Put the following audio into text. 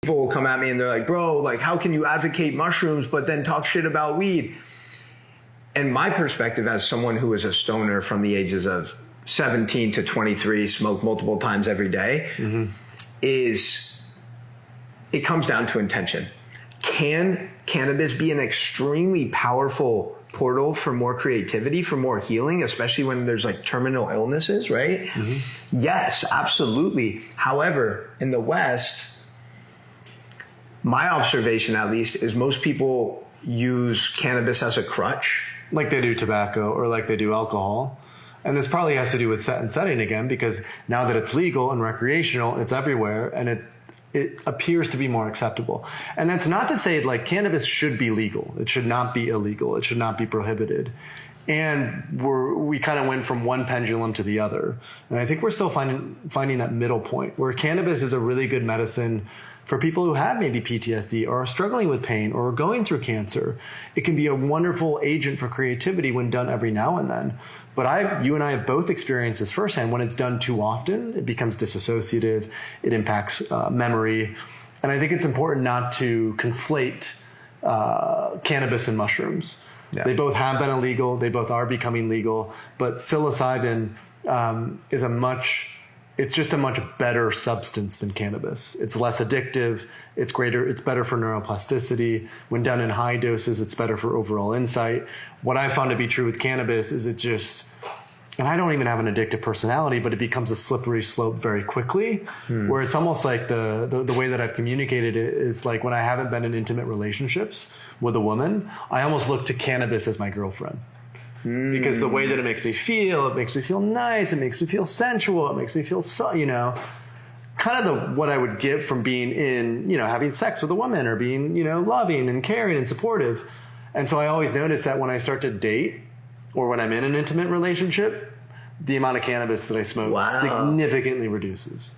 People will come at me and they're like, bro, like, how can you advocate mushrooms but then talk shit about weed? And my perspective as someone who was a stoner from the ages of 17 to 23, smoked multiple times every day, is it comes down to intention. Can cannabis be an extremely powerful portal for more creativity, for more healing, especially when there's like terminal illnesses, right? Yes, absolutely. However, in the West, my observation at least is most people use cannabis as a crutch. Like they do tobacco or like they do alcohol. And this probably has to do with set and setting again, because now that it's legal and recreational, it's everywhere, and it appears to be more acceptable. And that's not to say like cannabis should be legal. It should not be illegal. It should not be prohibited. And we kind of went from one pendulum to the other. And I think we're still finding that middle point where cannabis is a really good medicine for people who have maybe PTSD or are struggling with pain or are going through cancer. It can be a wonderful agent for creativity when done every now and then. But you and I have both experienced this firsthand. When it's done too often, it becomes disassociative. It impacts memory. And I think it's important not to conflate cannabis and mushrooms. Yeah. They both have been illegal. They both are becoming legal. But psilocybin it's just a much better substance than cannabis. It's less addictive. It's better for neuroplasticity. When done in high doses, it's better for overall insight. What I found to be true with cannabis is and I don't even have an addictive personality, but it becomes a slippery slope very quickly, where it's almost like the way that I've communicated it is like when I haven't been in intimate relationships with a woman, I almost look to cannabis as my girlfriend. Because the way that it makes me feel nice, it makes me feel sensual, it makes me feel, kind of what I would get from being in, having sex with a woman or being, loving and caring and supportive. And so I always notice that when I start to date or when I'm in an intimate relationship, the amount of cannabis that I smoke significantly reduces.